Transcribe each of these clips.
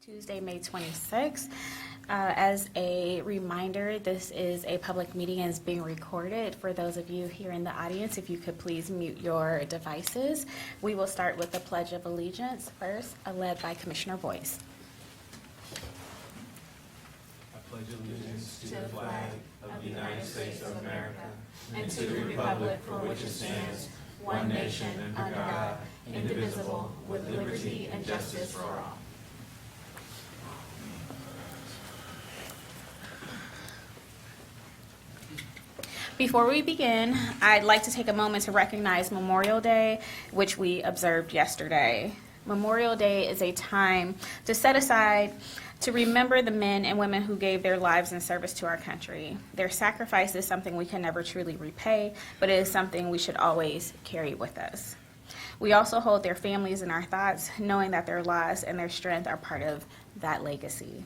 Tuesday, May 26th. As a reminder, this is a public meeting and is being recorded. For those of you here in the audience, if you could please mute your devices. We will start with the Pledge of Allegiance first, led by Commissioner Boyce. I pledge allegiance to the flag of the United States of America and to the republic for which it stands, one nation under God, indivisible, with liberty and justice for all. Before we begin, I'd like to take a moment to recognize Memorial Day, which we observed yesterday. Memorial Day is a time to set aside to remember the men and women who gave their lives in service to our country. Their sacrifice is something we can never truly repay, but it is something we should always carry with us. We also hold their families in our thoughts, knowing that their lives and their strength are part of that legacy.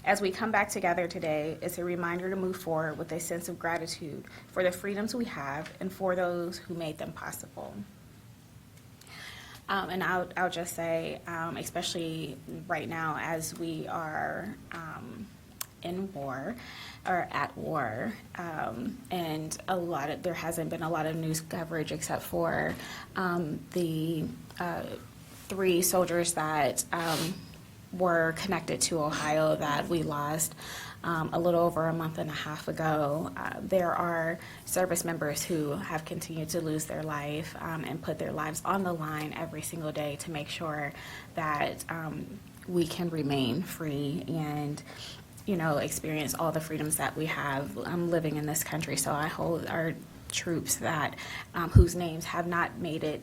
As we come back together today, it's a reminder to move forward with a sense of gratitude for the freedoms we have and for those who made them possible. And I'll just say, especially right now as we are in war, or at war, and there hasn't been a lot of news coverage except for the 3 soldiers that were connected to Ohio that we lost a little over a month and a half ago. There are service members who have continued to lose their life and put their lives on the line every single day to make sure that we can remain free and experience all the freedoms that we have living in this country. So I hold our troops that whose names have not made it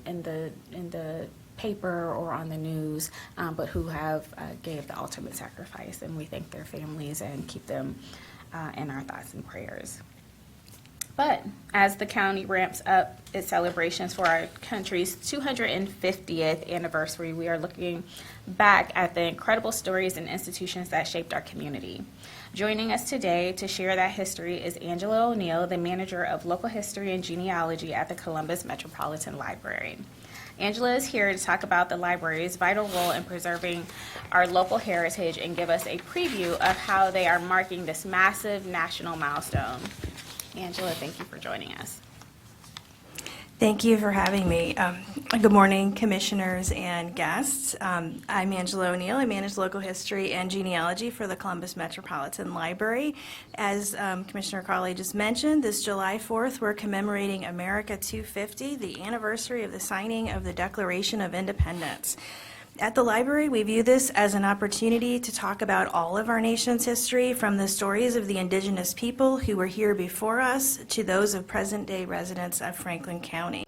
in the paper or on the news, but who have gave the ultimate sacrifice, and we thank their families and keep them in our thoughts and prayers. But as the county ramps up its celebrations for our country's 250th anniversary, we are looking back at the incredible stories and institutions that shaped our community. Joining us today to share that history is Angela O'Neill, the manager of local history and genealogy at the Columbus Metropolitan Library. Angela is here to talk about the library's vital role in preserving our local heritage and give us a preview of how they are marking this massive national milestone. Angela, thank you for joining us. Thank you for having me. Good morning, commissioners and guests. I'm Angela O'Neill. I manage local history and genealogy for the Columbus Metropolitan Library. As Commissioner Crawley just mentioned, this July 4th, we're commemorating America 250, the anniversary of the signing of the Declaration of Independence. At the library, we view this as an opportunity to talk about all of our nation's history, from the stories of the indigenous people who were here before us to those of present-day residents of Franklin County.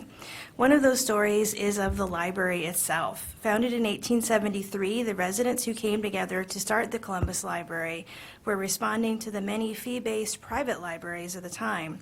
One of those stories is of the library itself. Founded in 1873, the residents who came together to start the Columbus Library were responding to the many fee-based private libraries of the time.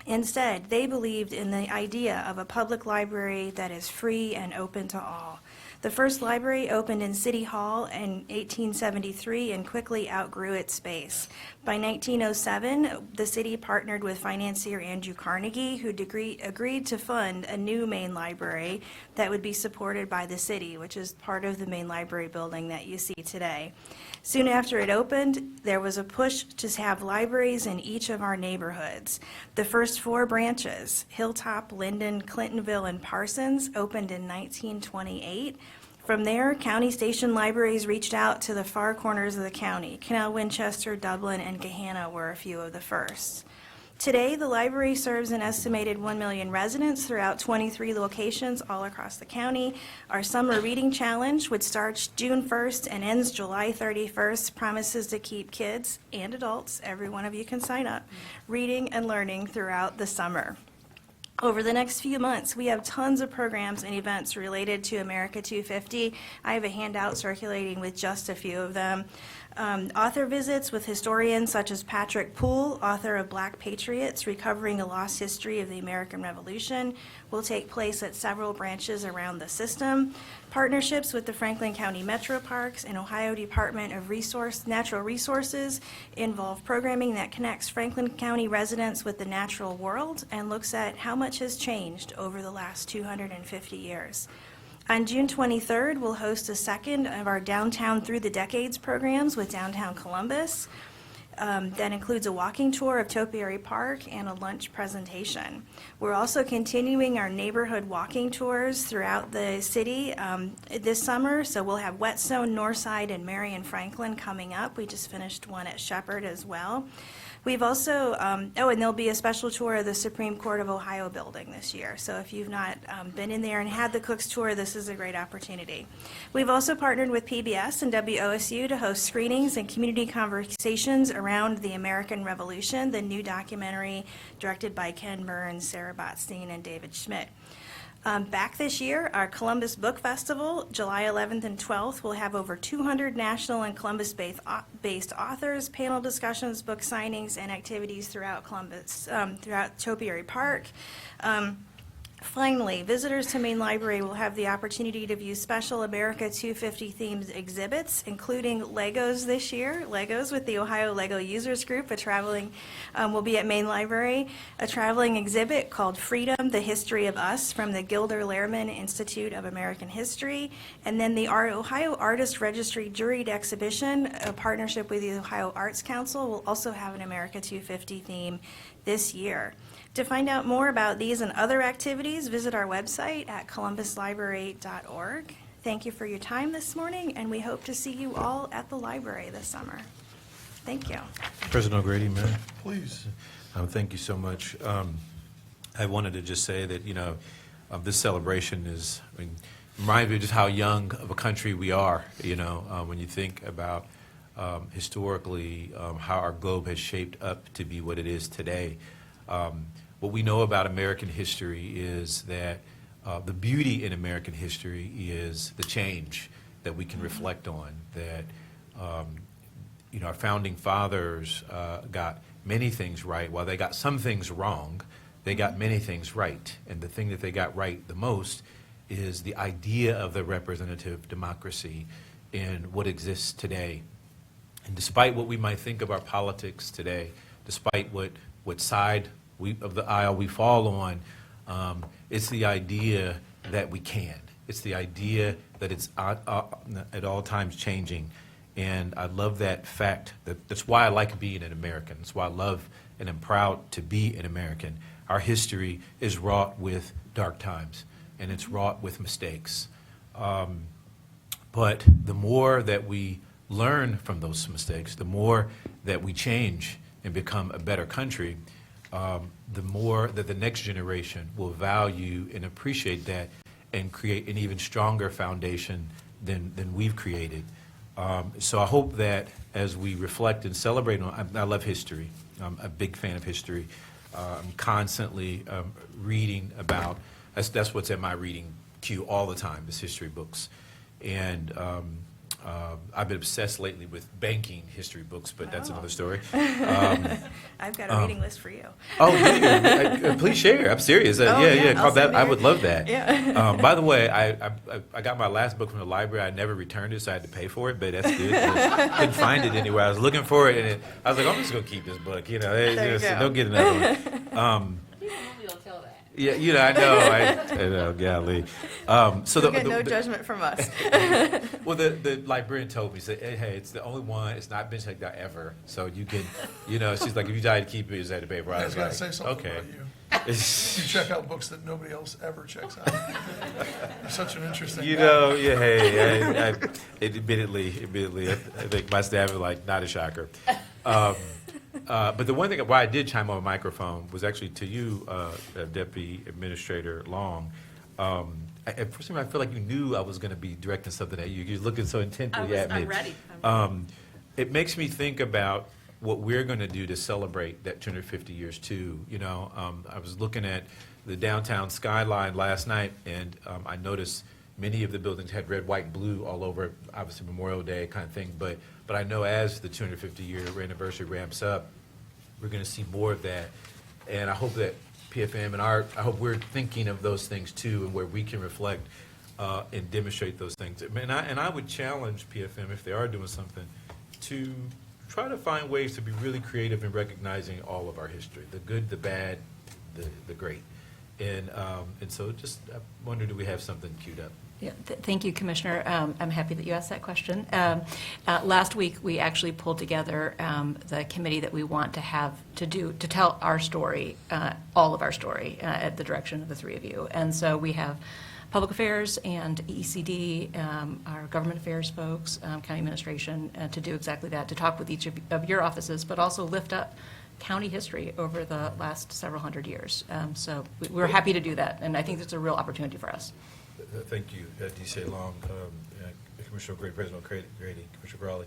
Instead, they believed in the idea of a public library that is free and open to all. The first library opened in City Hall in 1873 and quickly outgrew its space. By 1907, the city partnered with financier Andrew Carnegie, who agreed to fund a new main library that would be supported by the city, which is part of the main library building that you see today. Soon after it opened, there was a push to have libraries in each of our neighborhoods. The first 4 branches, Hilltop, Linden, Clintonville, and Parsons, opened in 1928. From there, county station libraries reached out to the far corners of the county. Canal Winchester, Dublin, and Gahanna were a few of the first. Today, the library serves an estimated 1 million residents throughout 23 locations all across the county. Our Summer Reading Challenge, which starts June 1st and ends July 31st, promises to keep kids and adults, every one of you can sign up, reading and learning throughout the summer. Over the next few months, we have tons of programs and events related to America 250. I have a handout circulating with just a few of them. Author visits with historians such as Patrick Poole, author of Black Patriots, Recovering a Lost History of the American Revolution, will take place at several branches around the system. Partnerships with the Franklin County Metro Parks and Ohio Department of Natural Resources involve programming that connects Franklin County residents with the natural world and looks at how much has changed over the last 250 years. On June 23rd, we'll host a second of our Downtown Through the Decades programs with Downtown Columbus. That includes a walking tour of Topiary Park and a lunch presentation. We're also continuing our neighborhood walking tours throughout the city this summer. So we'll have Whetstone, Northside, and Marion Franklin coming up. We just finished one at Shepherd as well. We've also, and there'll be a special tour of the Supreme Court of Ohio building this year. So if you've not been in there and had the Cook's Tour, this is a great opportunity. We've also partnered with PBS and WOSU to host screenings and community conversations around the American Revolution, the new documentary directed by Ken Burns, Sarah Botstein, and David Schmidt. Back this year, our Columbus Book Festival, July 11th and 12th, will have over 200 national and Columbus-based authors, panel discussions, book signings, and activities throughout Columbus, throughout Topiary Park. Finally, visitors to Main Library will have the opportunity to view special America 250 themed exhibits, including Legos this year. Legos with the Ohio Lego Users Group, will be at Main Library. A traveling exhibit called Freedom, The History of Us from the Gilder Lehrman Institute of American History. And then the Ohio Artist Registry Juried Exhibition, a partnership with the Ohio Arts Council, will also have an America 250 theme this year. To find out more about these and other activities, visit our website at columbuslibrary.org. Thank you for your time this morning, and we hope to see you all at the library this summer. Thank you. President O'Grady, Mayor. Please. Thank you so much. I wanted to just say that, this celebration reminds me of just how young of a country we are, when you think about historically how our globe has shaped up to be what it is today. What we know about American history is that the beauty in American history is the change that we can reflect on, that our founding fathers got many things right. While they got some things wrong, they got many things right. And the thing that they got right the most is the idea of the representative democracy in what exists today. And despite what we might think of our politics today, despite what side of the aisle we fall on, it's the idea that we can. It's the idea that it's at all times changing. And I love that fact. That's why I like being an American. That's why I love and am proud to be an American. Our history is wrought with dark times, and it's wrought with mistakes. But the more that we learn from those mistakes, the more that we change and become a better country, the more that the next generation will value and appreciate that and create an even stronger foundation than we've created. So I hope that as we reflect and celebrate I love history. I'm a big fan of history. I'm constantly reading about, that's what's in my reading queue all the time, is history books. And I've been obsessed lately with banking history books, but that's another story. I've got a reading list for you. Oh, do you? Please share. I'm serious. I would love that. Yeah. By the way, I got my last book from the library. I never returned it, so I had to pay for it, but that's good. I couldn't find it anywhere. I was looking for it, and I was like, I'm just going to keep this book. Don't get another one. People normally don't tell that. Yeah, I know, golly. So You'll get no judgment from us. Well, the librarian told me, said, hey, it's the only one, it's not been checked out ever, so you can, she's like, if you decide to keep it, you just have to pay for it. I was going to say something okay. about you. You check out books that nobody else ever checks out. You're such an interesting guy. I admittedly, I think my staff is like, not a shocker. But the one thing why I did chime on a microphone was actually to you, Deputy Administrator Long. At first, I feel like you knew I was going to be directing something at you. You're looking so intently at me. I'm ready. It makes me think about what we're going to do to celebrate that 250 years too. I was looking at the downtown skyline last night, and I noticed many of the buildings had red, white, and blue all over. Obviously, Memorial Day kind of thing, but I know as the 250-year anniversary ramps up, we're going to see more of that. And I hope that PFM and I hope we're thinking of those things too, and where we can reflect and demonstrate those things. And I would challenge PFM, if they are doing something, to try to find ways to be really creative in recognizing all of our history, the good, the bad, the great. And so just I wonder, do we have something queued up? Yeah, thank you, Commissioner. I'm happy that you asked that question. Last week, we actually pulled together the committee that we want to have to tell our story, all of our story, at the direction of the three of you. And so we have Public Affairs and ECD, our Government Affairs folks, County Administration, to do exactly that, to talk with each of your offices, but also lift up county history over the last several hundred years. So we're happy to do that, and I think it's a real opportunity for us. Thank you, DCA Long, Commissioner Grady, President Grady, Commissioner Crawley.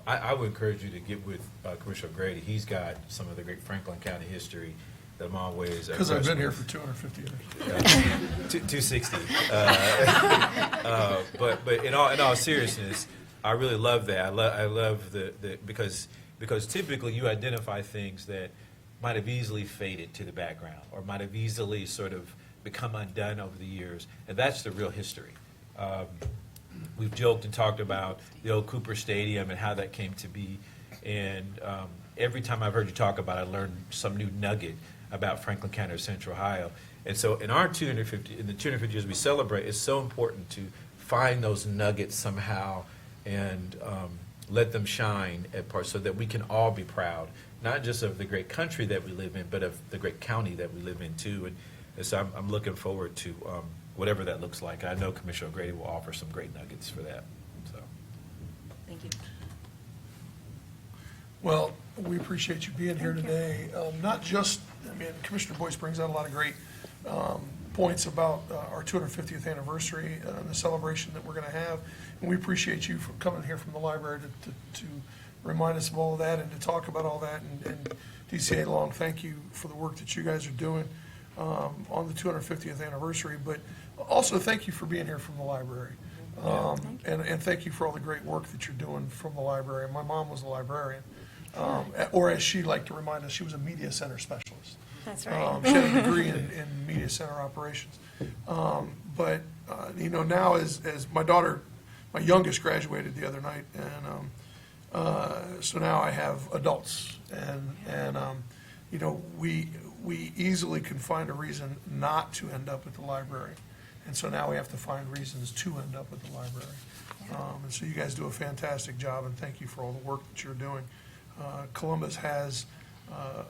I would encourage you to get with Commissioner Grady. He's got some of the great Franklin County history that I'm always Because I've been here for 250 years. 260. But in all seriousness, I really love that. I love the because typically you identify things that might have easily faded to the background or might have easily sort of become undone over the years, and that's the real history. We've joked and talked about the old Cooper Stadium and how that came to be, and every time I've heard you talk about it, I learned some new nugget about Franklin County or Central Ohio. And so in the 250 years we celebrate, it's so important to find those nuggets somehow and let them shine at parts so that we can all be proud, not just of the great country that we live in, but of the great county that we live in too. And so I'm looking forward to whatever that looks like. I know Commissioner Grady will offer some great nuggets for that. So, Thank you. Well, we appreciate you being here today. Not just, Commissioner Boyce brings out a lot of great points about our 250th anniversary and the celebration that we're going to have. And we appreciate you for coming here from the library to remind us of all of that and to talk about all that. And DCA Long, thank you for the work that you guys are doing on the 250th anniversary. But also thank you for being here from the library. And thank you for all the great work that you're doing from the library. My mom was a librarian. Or as she liked to remind us, she was a media center specialist. That's right. She had a degree in media center operations. But now as my daughter, my youngest graduated the other night, and so now I have adults. And we easily can find a reason not to end up at the library. And so now we have to find reasons to end up at the library. And so you guys do a fantastic job, and thank you for all the work that you're doing. Columbus has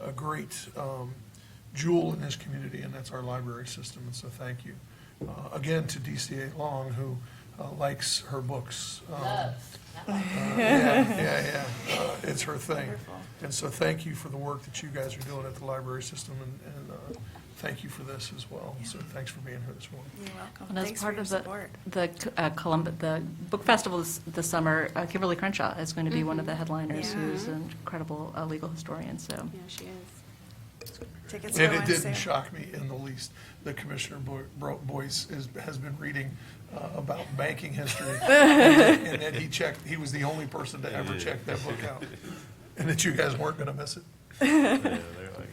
a great jewel in this community, and that's our library system, and so thank you. Again, to DCA Long, who likes her books. Yeah. It's her thing. Wonderful. And so thank you for the work that you guys are doing at the library system, and thank you for this as well. So thanks for being here this morning. You're welcome. And as Thanks part for your of support. the book festival this summer, Kimberly Crenshaw is going to be one of the headliners, Yeah. who's an incredible legal historian. So Yeah, she is. Tickets And go it on didn't sale. shock me in the least that Commissioner Boyce has been reading about banking history, and that he was the only person to ever check that book out, and that you guys weren't going to miss it. yeah, they're like,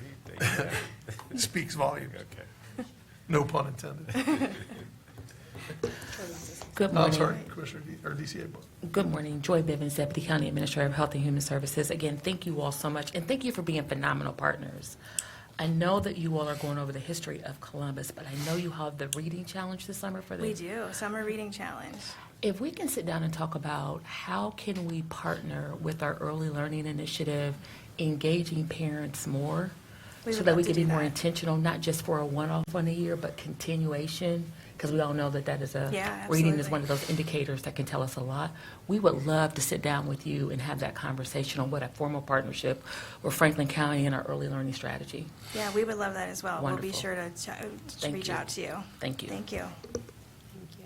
It speaks volumes. okay. No pun intended. Good No, I'm morning. sorry, Commissioner DCA Boyce. Good morning. Joy Bivens, Deputy County Administrator of Health and Human Services. Again, thank you all so much, and thank you for being phenomenal partners. I know that you all are going over the history of Columbus, but I know you have the reading challenge this summer for We this. do, Summer Reading Challenge. If we can sit down and talk about how can we partner with our early learning initiative, engaging parents more, We so would that love we to can be do more that. intentional, not just for a one-off on a year, but continuation, because we all know that is Yeah, reading is absolutely. one of those indicators that can tell us a lot. We would love to sit down with you and have that conversation on what a formal partnership with Franklin County and our early learning strategy. Yeah, we would love that as well. We'll be Wonderful. sure to Thank reach you. out to you. Thank you. Thank you. Thank you.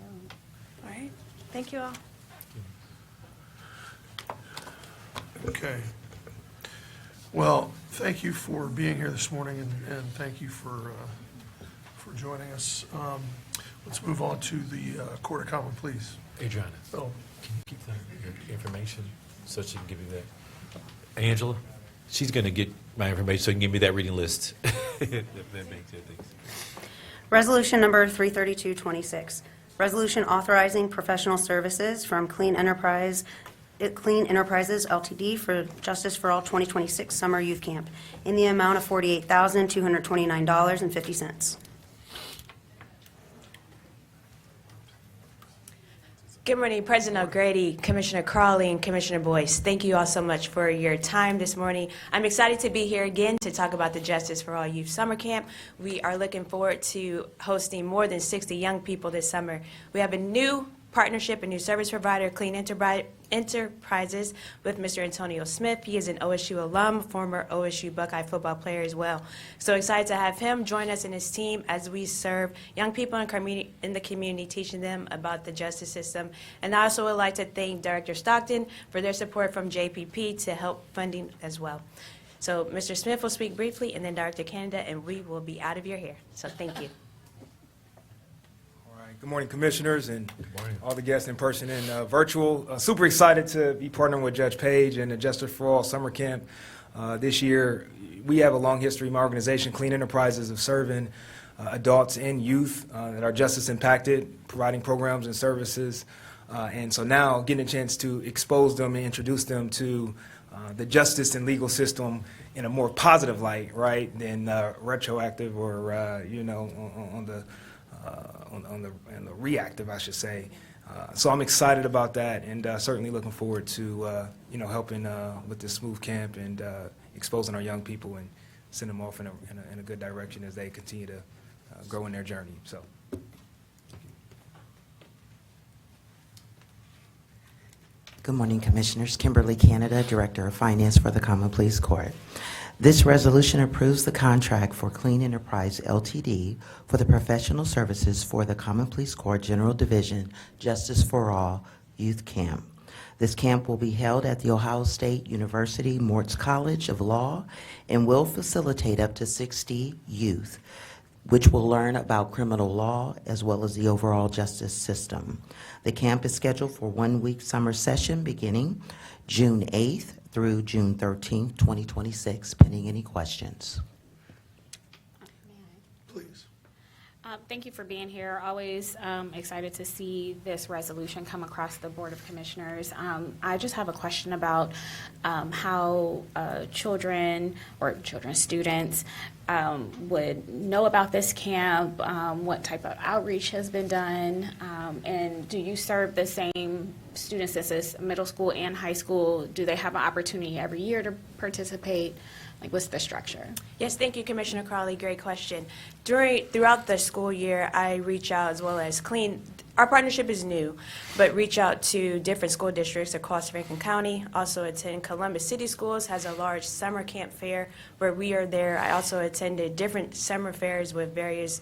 All right. Thank you all. Okay. Well, thank you for being here this morning, and thank you for joining us. Let's move on to the Court of Common Pleas. Adriana, Oh, can you keep your information so she can give you that? Angela, she's going to get my information so she can give me that reading list. That makes it, thanks. Resolution number 33226, resolution authorizing professional services from Clean Enterprises Ltd. for Justice for All 2026 Summer Youth Camp in the amount of $48,229.50. Good morning, President O'Grady, Commissioner Crawley, and Commissioner Boyce. Thank you all so much for your time this morning. I'm excited to be here again to talk about the Justice for All Youth Summer Camp. We are looking forward to hosting more than 60 young people this summer. We have a new partnership, a new service provider, Clean Enterprises, with Mr. Antonio Smith. He is an OSU alum, former OSU Buckeye football player as well. So excited to have him join us and his team as we serve young people in the community, teaching them about the justice system. And I also would like to thank Director Stockton for their support from JPP to help funding as well. So Mr. Smith will speak briefly, and then Director Canada, and we will be out of your hair. So thank you. Good morning, Commissioners, and all the guests in person and virtual. Super excited to be partnering with Judge Page and the Justice for All Summer Camp this year. We have a long history in my organization, Clean Enterprises, of serving adults and youth that are justice impacted, providing programs and services. And so now getting a chance to expose them and introduce them to the justice and legal system in a more positive light, right, than retroactive or, on the reactive, I should say. So I'm excited about that, and certainly looking forward to helping with this smooth camp and exposing our young people and send them off in a good direction as they continue to grow in their journey. So. Good morning, Commissioners. Kimberly Canada, Director of Finance for the Common Pleas Court. This resolution approves the contract for Clean Enterprise Ltd. for the professional services for the Common Pleas Court General Division Justice for All Youth Camp. This camp will be held at the Ohio State University Mortz College of Law and will facilitate up to 60 youth, which will learn about criminal law as well as the overall justice system. The camp is scheduled for 1 week summer session beginning June 8th through June 13th, 2026, pending any questions. Please. Thank you for being here. Always excited to see this resolution come across the Board of Commissioners. I just have a question about how students would know about this camp, what type of outreach has been done, and do you serve the same students as this middle school and high school? Do they have an opportunity every year to participate? Like, what's the structure? Yes, thank you, Commissioner Crawley. Great question. Throughout the school year, I reach out as well as Clean. Our partnership is new, but reach out to different school districts across Franklin County. Also attend Columbus City Schools, has a large summer camp fair where we are there. I also attended different summer fairs with various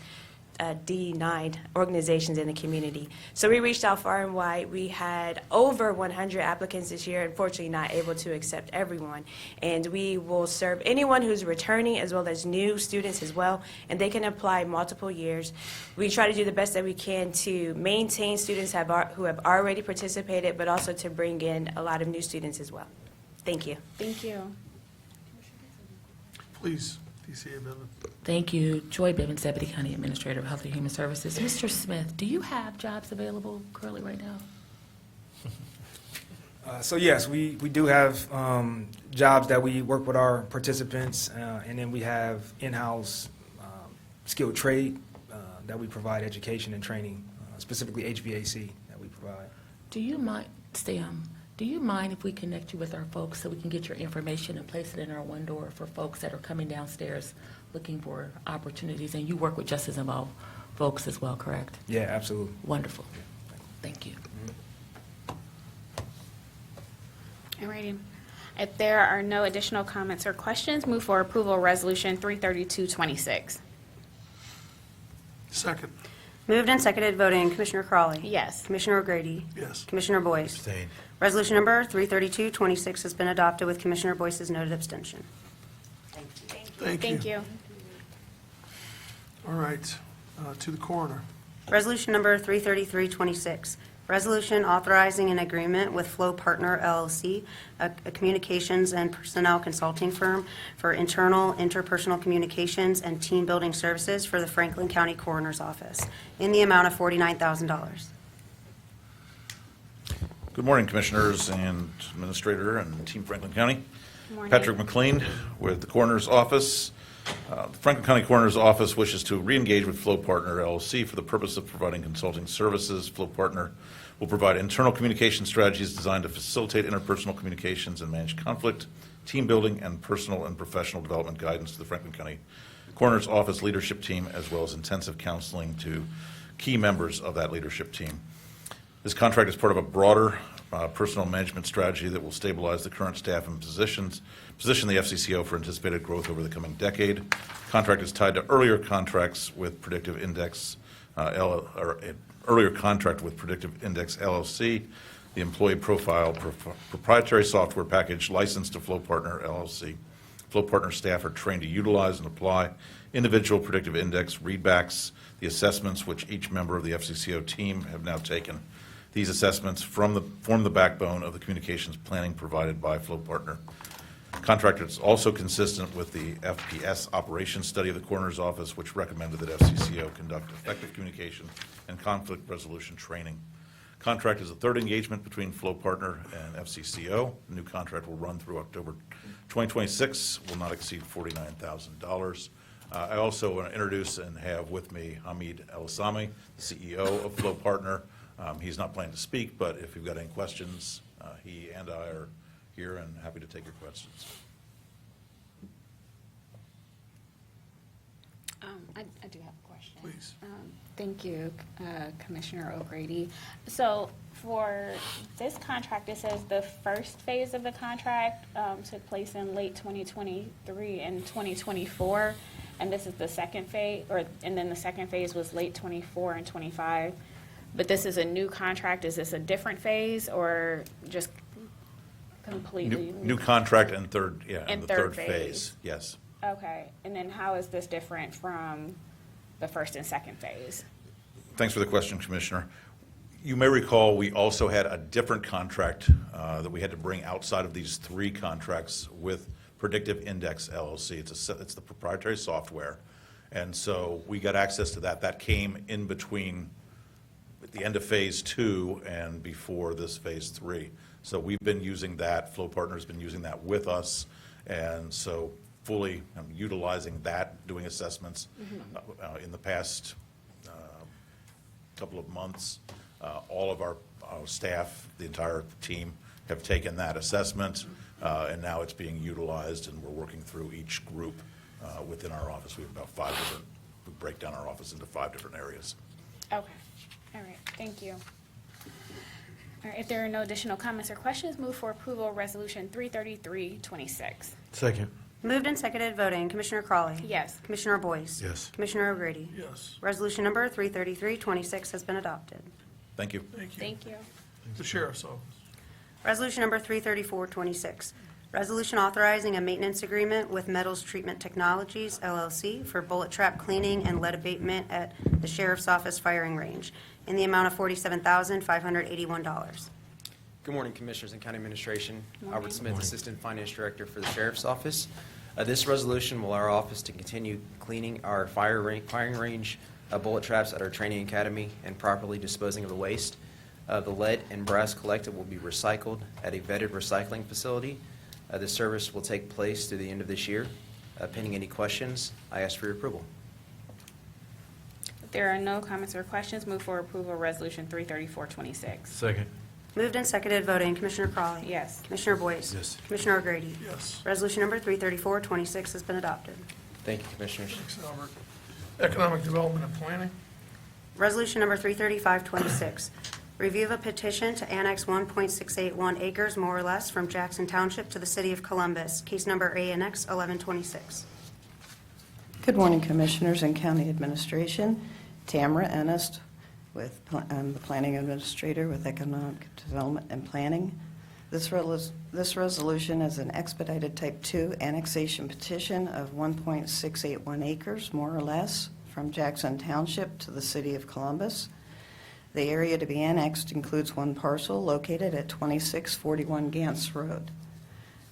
D9 organizations in the community. So we reached out far and wide. We had over 100 applicants this year, unfortunately not able to accept everyone. And we will serve anyone who's returning as well as new students as well, and they can apply multiple years. We try to do the best that we can to maintain students who have already participated, but also to bring in a lot of new students as well. Thank you. Thank you. Please, DCA amendment. Thank you. Joy Bivens, Deputy County Administrator of Health and Human Services. Mr. Smith, do you have jobs available currently right now? So yes, we do have jobs that we work with our participants, and then we have in-house skilled trade that we provide education and training, specifically HVAC that we provide. Do you mind, do you mind if we connect you with our folks so we can get your information and place it in our one door for folks that are coming downstairs looking for opportunities? And you work with Justice Involved folks as well, correct? Yeah, absolutely. Wonderful. Thank you. All righty. If there are no additional comments or questions, move for approval of Resolution 33226. Second. Moved and seconded, voting, Commissioner Crawley. Yes. Commissioner O'Grady. Yes. Commissioner Boyce. Abstain. Resolution number 33226 has been adopted with Commissioner Boyce's noted abstention. Thank you. Thank you. All right, to the coroner. Resolution number 33326, resolution authorizing an agreement with Flow Partner LLC, a communications and personnel consulting firm for internal interpersonal communications and team building services for the Franklin County Coroner's Office in the amount of $49,000. Good morning, Commissioners and Administrator and Team Franklin County. Good morning. Patrick McLean with the Coroner's Office. The Franklin County Coroner's Office wishes to re-engage with Flow Partner LLC for the purpose of providing consulting services. Flow Partner will provide internal communication strategies designed to facilitate interpersonal communications and manage conflict, team building, and personal and professional development guidance to the Franklin County Coroner's Office leadership team, as well as intensive counseling to key members of that leadership team. This contract is part of a broader personal management strategy that will stabilize the current staff and position the FCCO for anticipated growth over the coming decade. Contract is tied to earlier contracts with Predictive Index, earlier contract with Predictive Index LLC, the employee profile proprietary software package licensed to Flow Partner LLC. Flow Partner staff are trained to utilize and apply individual Predictive Index readbacks, the assessments which each member of the FCCO team have now taken. These assessments form the backbone of the communications planning provided by Flow Partner. Contract is also consistent with the FPS operations study of the Coroner's Office, which recommended that FCCO conduct effective communication and conflict resolution training. Contract is the third engagement between Flow Partner and FCCO. The new contract will run through October 2026, will not exceed $49,000. I also want to introduce and have with me Hamid El-Assami, the CEO of Flow Partner. He's not planning to speak, but if you've got any questions, he and I are here and happy to take your questions. I do have a question. Please. Thank you, Commissioner O'Grady. So for this contract, it says the first phase of the contract took place in late 2023 and 2024, and this is the second phase, and then the second phase was late 24 and 25. But this is a new contract. Is this a different phase or just completely? New contract and third, And the third third phase, yes. Okay, and then how is this different from the first and second phase? Thanks for the question, Commissioner. You may recall we also had a different contract that we had to bring outside of these three contracts with Predictive Index LLC. It's the proprietary software, and so we got access to that. That came in between at the end of phase 2 and before this phase 3. So we've been using that. Flow Partner's been using that with us, and so fully utilizing that, doing assessments in the past couple of months. All of our staff, the entire team, have taken that assessment, and now it's being utilized, and we're working through each group within our office. We have about 5 different, we break down our office into 5 different areas. Okay, all right, thank you. All right, if there are no additional comments or questions, move for approval of Resolution 33326. Second. Moved and seconded, voting. Commissioner Crawley. Yes. Commissioner Boyce. Yes. Commissioner O'Grady. Yes. Resolution number 33326 has been adopted. Thank you. Thank you. Thank you. The Sheriff's Office. Resolution number 33426, resolution authorizing a maintenance agreement with Metals Treatment Technologies, LLC, for bullet trap cleaning and lead abatement at the Sheriff's Office firing range in the amount of $47,581. Good morning, Commissioners and County Administration. Albert Smith, Assistant Finance Director for the Sheriff's Office. This resolution will allow our office to continue cleaning our firing range bullet traps at our training academy and properly disposing of the waste. The lead and brass collected will be recycled at a vetted recycling facility. This service will take place through the end of this year. Pending any questions, I ask for your approval. If there are no comments or questions, move for approval of Resolution 33426. Second. Moved and seconded, voting. Commissioner Crawley. Yes. Commissioner Boyce. Yes. Commissioner O'Grady. Yes. Resolution number 33426 has been adopted. Thank you, Commissioners. Thanks, Albert. Economic Development and Planning. Resolution number 33526, review of a petition to annex 1.681 acres, more or less, from Jackson Township to the City of Columbus. Case number ANX 1126. Good morning, Commissioners and County Administration. Tamara Ennis, with the Planning Administrator with Economic Development and Planning. This resolution is an expedited Type 2 annexation petition of 1.681 acres, more or less, from Jackson Township to the City of Columbus. The area to be annexed includes one parcel located at 2641 Gantz Road.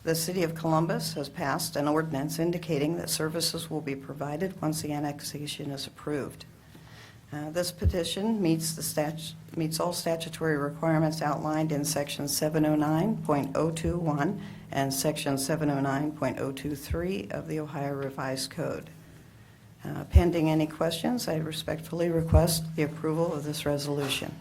The City of Columbus has passed an ordinance indicating that services will be provided once the annexation is approved. This petition meets all statutory requirements outlined in Section 709.021 and Section 709.023 of the Ohio Revised Code. Pending any questions, I respectfully request the approval of this resolution.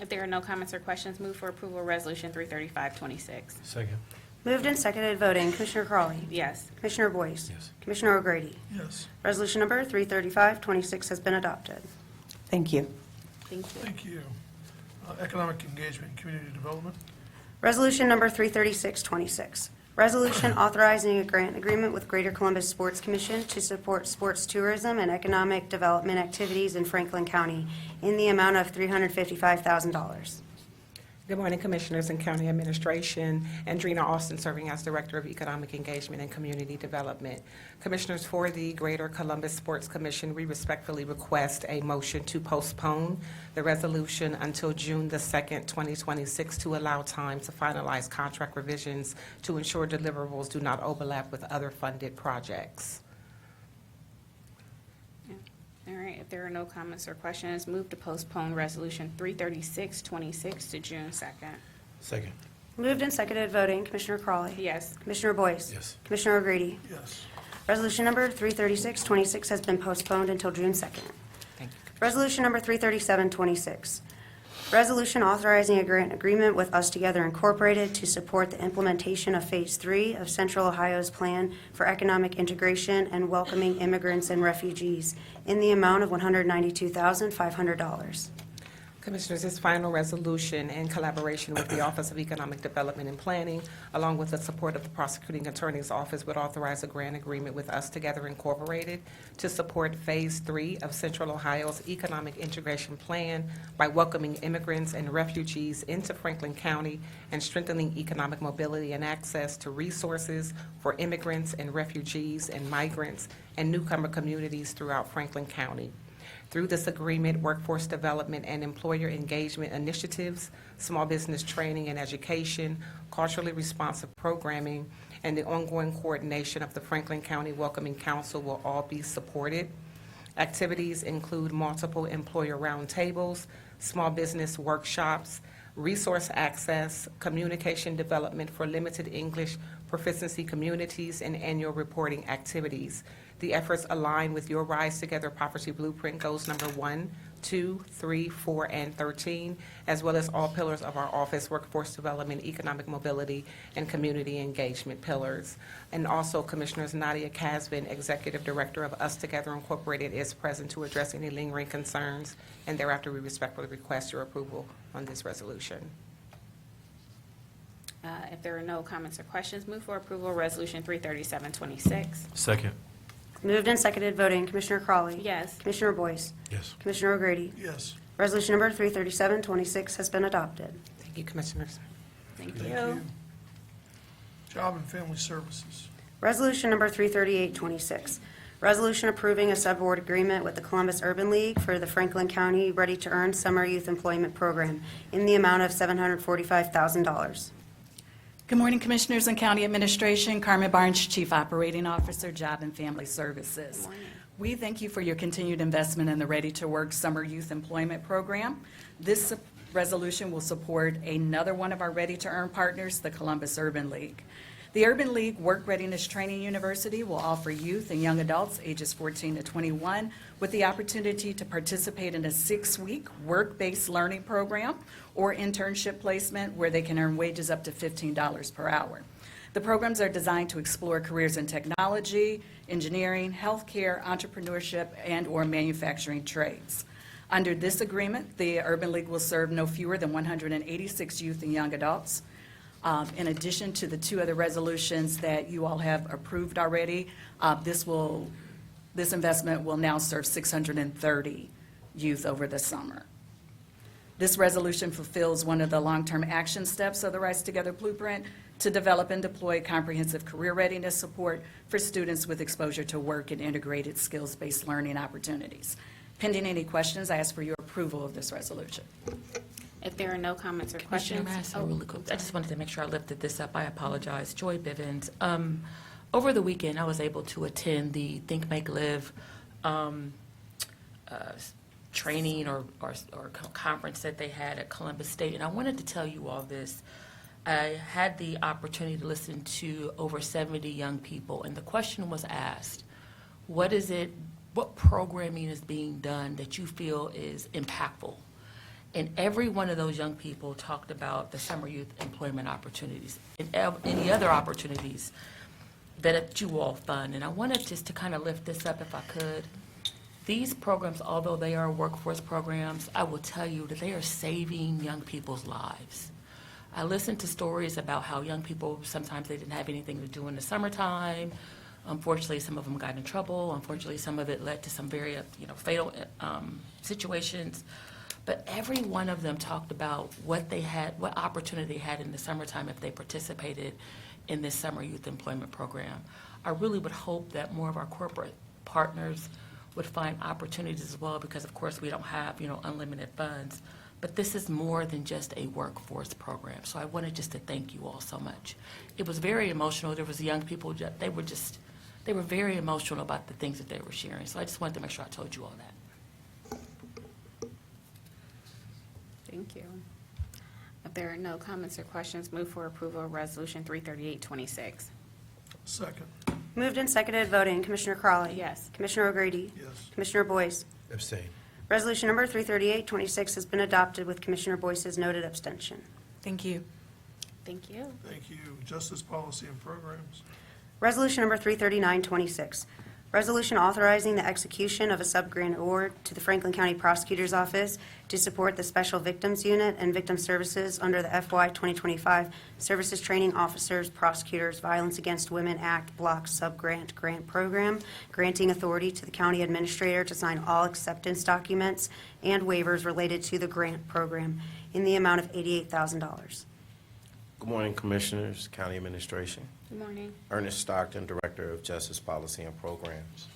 If there are no comments or questions, move for approval of Resolution 33526. Second. Moved and seconded, voting. Commissioner Crawley. Yes. Commissioner Boyce. Yes. Commissioner O'Grady. Yes. Resolution number 33526 has been adopted. Thank you. Thank you. Thank you. Economic Engagement and Community Development. Resolution number 33626. Resolution authorizing a grant agreement with Greater Columbus Sports Commission to support sports tourism and economic development activities in Franklin County in the amount of $355,000. Good morning, Commissioners and County Administration. Andrina Austin, serving as Director of Economic Engagement and Community Development. Commissioners, for the Greater Columbus Sports Commission, we respectfully request a motion to postpone the resolution until June the 2nd, 2026, to allow time to finalize contract revisions to ensure deliverables do not overlap with other funded projects. All right, if there are no comments or questions, move to postpone Resolution 33626 to June 2nd. Second. Moved and seconded, voting. Commissioner Crawley. Yes. Commissioner Boyce. Yes. Commissioner O'Grady. Yes. Resolution number 33626 has been postponed until June 2nd. Thank you. Resolution number 33726. Resolution authorizing a grant agreement with Us Together Incorporated to support the implementation of Phase 3 of Central Ohio's Plan for Economic Integration and Welcoming Immigrants and Refugees in the amount of $192,500. Commissioners, this final resolution, in collaboration with the Office of Economic Development and Planning, along with the support of the Prosecuting Attorney's Office, would authorize a grant agreement with Us Together Incorporated to support Phase 3 of Central Ohio's Economic Integration Plan by welcoming immigrants and refugees into Franklin County and strengthening economic mobility and access to resources for immigrants and refugees and migrants and newcomer communities throughout Franklin County. Through this agreement, workforce development and employer engagement initiatives, small business training and education, culturally responsive programming, and the ongoing coordination of the Franklin County Welcoming Council will all be supported. Activities include multiple employer roundtables, small business workshops, resource access, communication development for limited English proficiency communities, and annual reporting activities. The efforts align with your Rise Together Poverty Blueprint goals number 1, 2, 3, 4, and 13, as well as all pillars of our office: workforce development, economic mobility, and community engagement pillars. And also, Commissioners, Nadia Casvin, Executive Director of Us Together Incorporated, is present to address any lingering concerns, and thereafter we respectfully request your approval on this resolution. If there are no comments or questions, move for approval of Resolution 33726. Second. Moved and seconded, voting. Commissioner Crawley. Yes. Commissioner Boyce. Yes. Commissioner O'Grady. Yes. Resolution number 33726 has been adopted. Thank you, Commissioners. Thank Thank you. you. Job and Family Services. Resolution number 33826. Resolution approving a subaward agreement with the Columbus Urban League for the Franklin County Ready to Earn Summer Youth Employment Program in the amount of $745,000. Good morning, Commissioners and County Administration. Carmen Barnes, Chief Operating Officer, Job and Family Services. We thank you for your continued investment in the Ready to Work Summer Youth Employment Program. This resolution will support another one of our Ready to Earn partners, the Columbus Urban League. The Urban League Work Readiness Training University will offer youth and young adults ages 14 to 21 with the opportunity to participate in a 6-week work-based learning program or internship placement where they can earn wages up to $15 per hour. The programs are designed to explore careers in technology, engineering, healthcare, entrepreneurship, and/or manufacturing trades. Under this agreement, the Urban League will serve no fewer than 186 youth and young adults. In addition to the 2 other resolutions that you all have approved already, this investment will now serve 630 youth over the summer. This resolution fulfills one of the long-term action steps of the Rise Together Blueprint to develop and deploy comprehensive career readiness support for students with exposure to work and integrated skills-based learning opportunities. Pending any questions, I ask for your approval of this resolution. If there are no comments or questions. Commissioner, may I say really quick? I just wanted to make sure I lifted this up. I apologize. Joy Bivens. Over the weekend, I was able to attend the Think, Make, Live training or conference that they had at Columbus State, and I wanted to tell you all this. I had the opportunity to listen to over 70 young people, and the question was asked, what programming is being done that you feel is impactful? And every one of those young people talked about the summer youth employment opportunities and any other opportunities that you all fund. And I wanted just to kind of lift this up if I could. These programs, although they are workforce programs, I will tell you that they are saving young people's lives. I listened to stories about how young people, sometimes they didn't have anything to do in the summertime. Unfortunately, some of them got in trouble. Unfortunately, some of it led to some very, fatal situations. But every one of them talked about what opportunity they had in the summertime if they participated in this summer youth employment program. I really would hope that more of our corporate partners would find opportunities as well, because of course we don't have, unlimited funds. But this is more than just a workforce program. So I wanted just to thank you all so much. It was very emotional. There was young people, they were very emotional about the things that they were sharing. So I just wanted to make sure I told you all that. Thank you. If there are no comments or questions, move for approval of Resolution 33826. Second. Moved and seconded, voting. Commissioner Crawley. Yes. Commissioner O'Grady. Yes. Commissioner Boyce. Abstain. Resolution number 33826 has been adopted with Commissioner Boyce's noted abstention. Thank you. Thank you. Thank you. Justice Policy and Programs. Resolution number 33926, resolution authorizing the execution of a subgrant award to the Franklin County Prosecutor's Office to support the Special Victims Unit and Victim Services under the FY 2025 Services Training Officers Prosecutors Violence Against Women Act Block Subgrant Grant Program, granting authority to the county administrator to sign all acceptance documents and waivers related to the grant program in the amount of $88,000. Good morning, Commissioners, County Administration. Good morning. Ernest Stockton, Director of Justice Policy and Programs.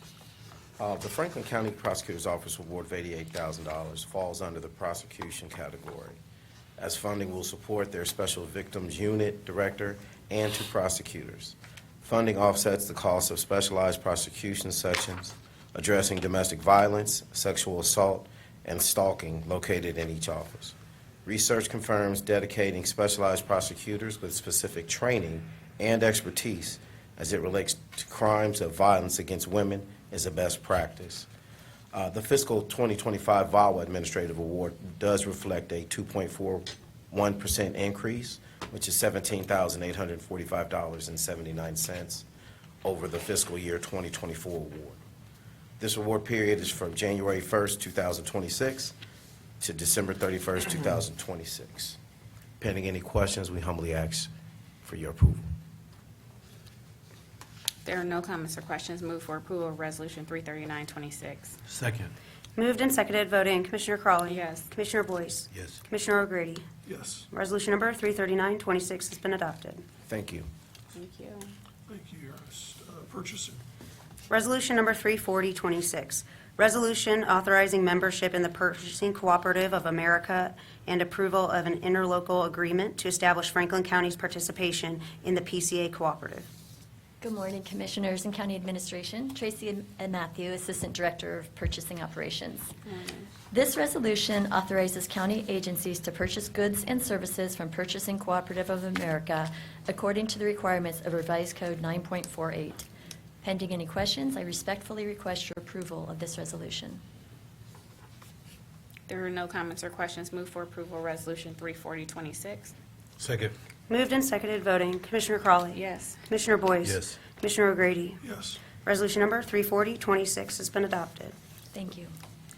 The Franklin County Prosecutor's Office award of $88,000 falls under the prosecution category, as funding will support their Special Victims Unit Director and 2 prosecutors. Funding offsets the cost of specialized prosecution sections addressing domestic violence, sexual assault, and stalking located in each office. Research confirms dedicating specialized prosecutors with specific training and expertise as it relates to crimes of violence against women is a best practice. The fiscal 2025 VAWA Administrative Award does reflect a 2.41% increase, which is $17,845.79 over the fiscal year 2024 award. This award period is from January 1st, 2026 to December 31st, 2026. Pending any questions, we humbly ask for your approval. There are no comments or questions. Move for approval of Resolution 33926. Second. Moved and seconded, voting. Commissioner Crawley. Yes. Commissioner Boyce. Yes. Commissioner O'Grady. Yes. Resolution number 33926 has been adopted. Thank you. Thank you. Thank you, Ernest. Purchasing. Resolution number 34026, resolution authorizing membership in the Purchasing Cooperative of America and approval of an interlocal agreement to establish Franklin County's participation in the PCA Cooperative. Good morning, Commissioners and County Administration. Tracy and Matthew, Assistant Director of Purchasing Operations. This resolution authorizes county agencies to purchase goods and services from Purchasing Cooperative of America according to the requirements of Revised Code 9.48. Pending any questions, I respectfully request your approval of this resolution. There are no comments or questions. Move for approval of Resolution 34026. Second. Moved and seconded, voting. Commissioner Crawley. Yes. Commissioner Boyce. Yes. Commissioner O'Grady. Yes. Resolution number 34026 has been adopted. Thank you.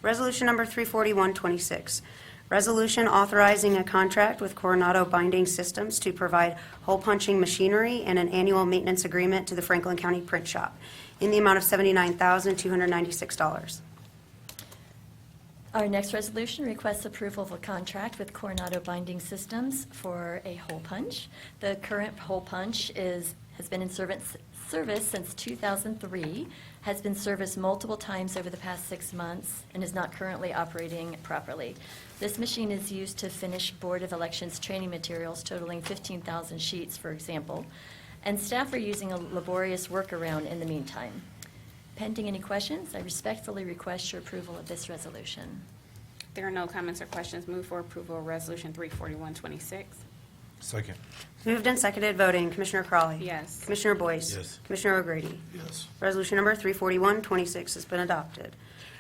Resolution number 34126, resolution authorizing a contract with Coronado Binding Systems to provide hole punching machinery and an annual maintenance agreement to the Franklin County Print Shop in the amount of $79,296. Our next resolution requests approval of a contract with Coronado Binding Systems for a hole punch. The current hole punch has been in service since 2003, has been serviced multiple times over the past 6 months, and is not currently operating properly. This machine is used to finish Board of Elections training materials totaling 15,000 sheets, for example, and staff are using a laborious workaround in the meantime. Pending any questions, I respectfully request your approval of this resolution. There are no comments or questions. Move for approval of Resolution 34126. Second. Moved and seconded, voting, Commissioner Crawley. Yes. Commissioner Boyce. Yes. Commissioner O'Grady. Yes. Resolution number 34126 has been adopted.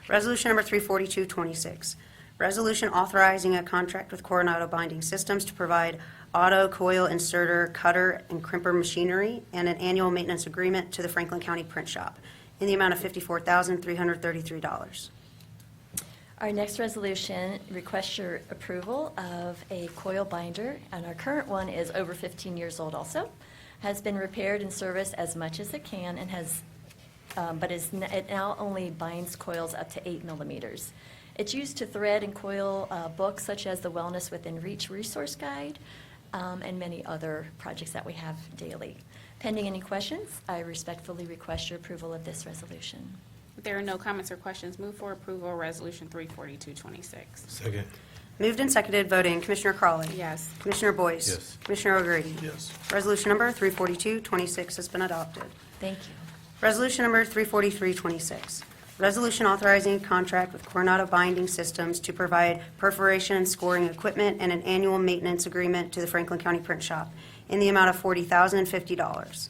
Resolution number 34226, resolution authorizing a contract with Coronado Binding Systems to provide auto coil inserter, cutter, and crimper machinery, and an annual maintenance agreement to the Franklin County Print Shop in the amount of $54,333. Our next resolution requests your approval of a coil binder, and our current one is over 15 years old also, has been repaired and serviced as much as it can, and has, it now only binds coils up to 8 millimeters. It's used to thread and coil books such as the Wellness Within Reach Resource Guide, and many other projects that we have daily. Pending any questions, I respectfully request your approval of this resolution. If there are no comments or questions, move for approval of Resolution 34226. Second. Moved and seconded, voting, Commissioner Crawley. Yes. Commissioner Boyce. Yes. Commissioner O'Grady. Yes. Resolution number 34226 has been adopted. Thank you. Resolution number 34326, resolution authorizing a contract with Coronado Binding Systems to provide perforation and scoring equipment and an annual maintenance agreement to the Franklin County Print Shop in the amount of $40,050.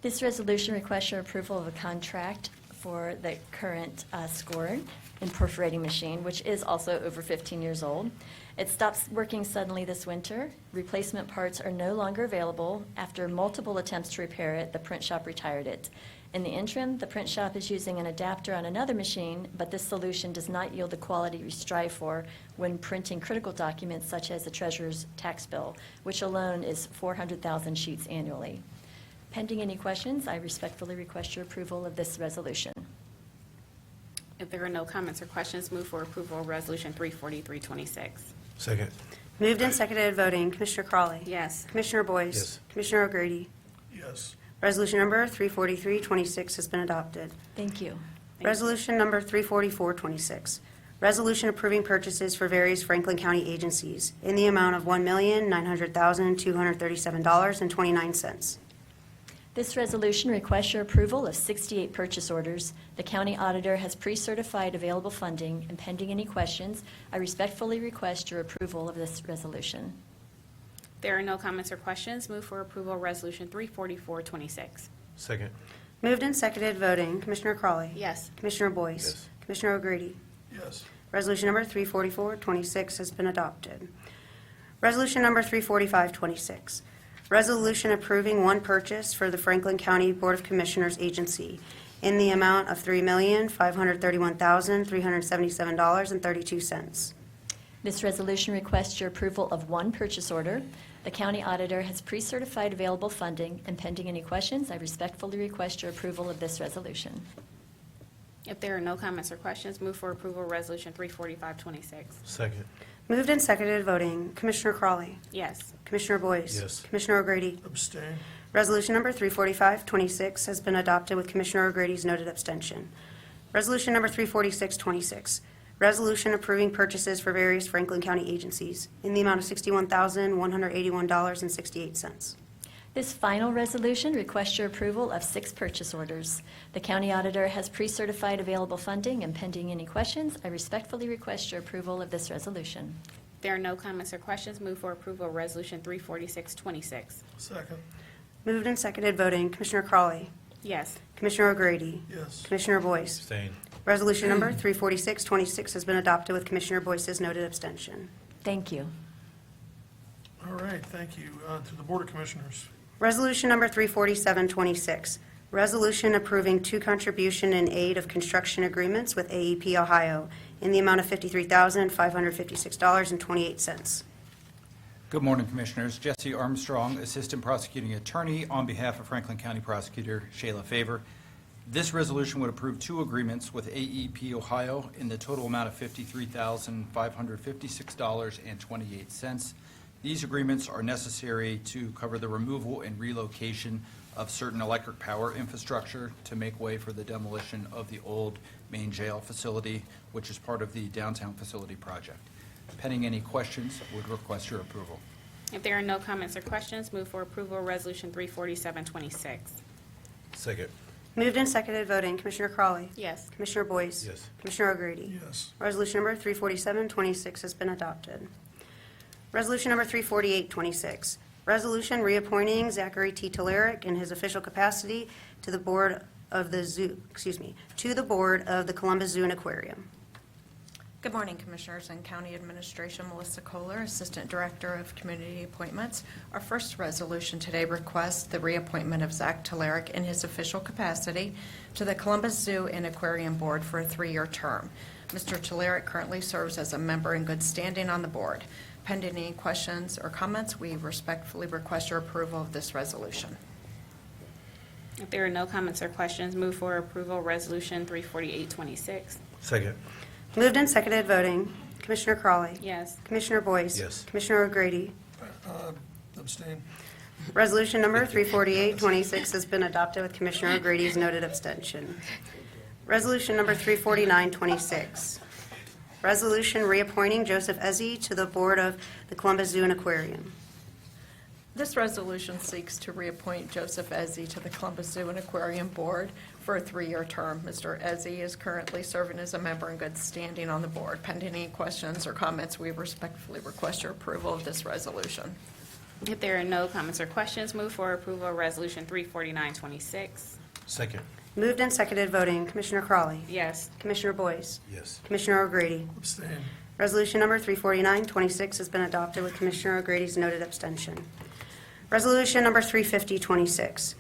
This resolution requests your approval of a contract for the current scoring and perforating machine, which is also over 15 years old. It stops working suddenly this winter. Replacement parts are no longer available. After multiple attempts to repair it, the print shop retired it. In the interim, the print shop is using an adapter on another machine, but this solution does not yield the quality we strive for when printing critical documents such as the treasurer's tax bill, which alone is 400,000 sheets annually. Pending any questions, I respectfully request your approval of this resolution. If there are no comments or questions, move for approval of Resolution 34326. Second. Moved and seconded, voting, Commissioner Crawley. Yes. Commissioner Boyce. Yes. Commissioner O'Grady. Yes. Resolution number 34326 has been adopted. Thank you. Resolution number 34426, resolution approving purchases for various Franklin County agencies in the amount of $1,900,237.29. This resolution requests your approval of 68 purchase orders. The county auditor has pre-certified available funding, and pending any questions, I respectfully request your approval of this resolution. There are no comments or questions. Move for approval of Resolution 34426. Second. Moved and seconded, voting, Commissioner Crawley. Yes. Commissioner Boyce. Yes. Commissioner O'Grady. Yes. Resolution number 34426 has been adopted. Resolution number 34526, resolution approving one purchase for the Franklin County Board of Commissioners Agency in the amount of $3,531,377.32. This resolution requests your approval of one purchase order. The county auditor has pre-certified available funding, and pending any questions, I respectfully request your approval of this resolution. If there are no comments or questions, move for approval of Resolution 34526. Second. Moved and seconded, voting, Commissioner Crawley. Yes. Commissioner Boyce. Yes. Commissioner O'Grady. Abstain. Resolution number 34526 has been adopted with Commissioner O'Grady's noted abstention. Resolution number 34626, resolution approving purchases for various Franklin County agencies in the amount of $61,181.68. This final resolution requests your approval of 6 purchase orders. The county auditor has pre-certified available funding, and pending any questions, I respectfully request your approval of this resolution. If there are no comments or questions, move for approval of Resolution 34626. Second. Moved and seconded, voting, Commissioner Crawley. Yes. Commissioner O'Grady. Yes. Commissioner Boyce. Abstain. Resolution number 34626 has been adopted with Commissioner Boyce's noted abstention. Thank you. All right, thank you. To the Board of Commissioners. Resolution number 34726, resolution approving 2 contribution in aid of construction agreements with AEP Ohio in the amount of $53,556.28. Good morning, Commissioners. Jesse Armstrong, Assistant Prosecuting Attorney, on behalf of Franklin County Prosecutor Shayla Favor. This resolution would approve 2 agreements with AEP Ohio in the total amount of $53,556.28. These agreements are necessary to cover the removal and relocation of certain electric power infrastructure to make way for the demolition of the old main jail facility, which is part of the downtown facility project. Pending any questions, I would request your approval. If there are no comments or questions, move for approval of Resolution 34726. Second. Moved and seconded voting, Commissioner Crawley. Yes. Commissioner Boyce. Yes. Commissioner O'Grady. Yes. Resolution number 34726 has been adopted. Resolution number 34826, resolution reappointing Zachary T. Talarek in his official capacity to the board of the Columbus Zoo and Aquarium. Good morning, Commissioners and County Administration. Melissa Kohler, Assistant Director of Community Appointments. Our first resolution today requests the reappointment of Zach Talarek in his official capacity to the Columbus Zoo and Aquarium Board for a 3-year term. Mr. Talarek currently serves as a member in good standing on the board. Pending any questions or comments, we respectfully request your approval of this resolution. If there are no comments or questions, move for approval Resolution 34826. Second. Moved and seconded voting, Commissioner Crawley. Yes. Commissioner Boyce. Yes. Commissioner O'Grady. Abstain. Resolution number 34826 has been adopted with Commissioner O'Grady's noted abstention. Resolution number 34926, resolution reappointing Joseph Ezzie to the board of the Columbus Zoo and Aquarium. This resolution seeks to reappoint Joseph Ezzie to the Columbus Zoo and Aquarium Board for a 3-year term. Mr. Ezzie is currently serving as a member in good standing on the board. Pending any questions or comments, we respectfully request your approval of this resolution. If there are no comments or questions, move for approval Resolution 34926. Second. Moved and seconded voting, Commissioner Crawley. Yes. Commissioner Boyce. Yes. Commissioner O'Grady. Abstain. Resolution number 34926 has been adopted with Commissioner O'Grady's noted abstention. Resolution number 35026,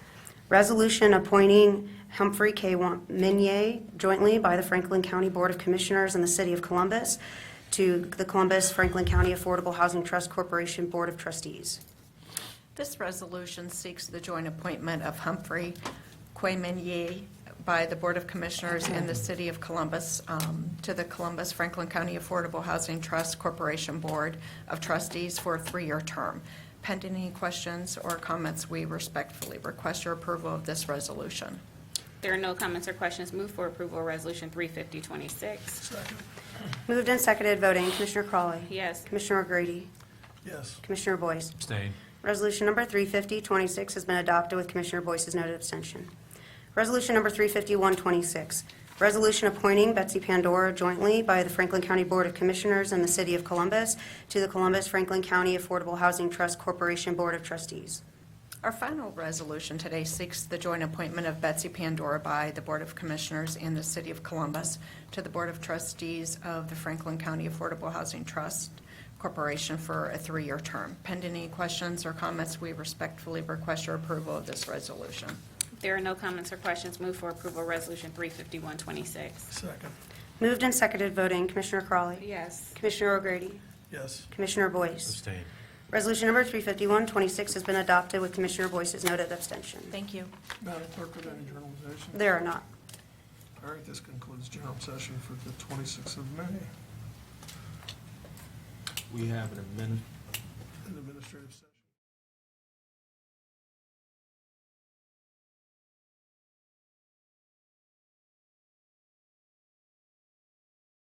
resolution appointing Humphrey Kweminyi jointly by the Franklin County Board of Commissioners and the City of Columbus to the Columbus Franklin County Affordable Housing Trust Corporation Board of Trustees. This resolution seeks the joint appointment of Humphrey Kweminyi by the Board of Commissioners and the City of Columbus to the Columbus Franklin County Affordable Housing Trust Corporation Board of Trustees for a 3-year term. Pending any questions or comments, we respectfully request your approval of this resolution. There are no comments or questions, move for approval Resolution 35026. Second. Moved and seconded voting, Commissioner Crawley. Yes. Commissioner O'Grady. Yes. Commissioner Boyce. Abstain. Resolution number 35026 has been adopted with Commissioner Boyce's noted abstention. Resolution number 35126, resolution appointing Betsy Pandora jointly by the Franklin County Board of Commissioners and the City of Columbus to the Columbus Franklin County Affordable Housing Trust Corporation Board of Trustees. Our final resolution today seeks the joint appointment of Betsy Pandora by the Board of Commissioners and the City of Columbus to the Board of Trustees of the Franklin County Affordable Housing Trust Corporation for a 3-year term. Pending any questions or comments, we respectfully request your approval of this resolution. If there are no comments or questions, move for approval Resolution 35126. Second. Moved and seconded voting, Commissioner Crawley. Yes. Commissioner O'Grady. Yes. Commissioner Boyce. Abstain. Resolution number 35126 has been adopted with Commissioner Boyce's noted abstention. Thank you. Madam Clerk, are there any generalization? There are not. All right, this concludes general session for the 26th of May. We have an Administrative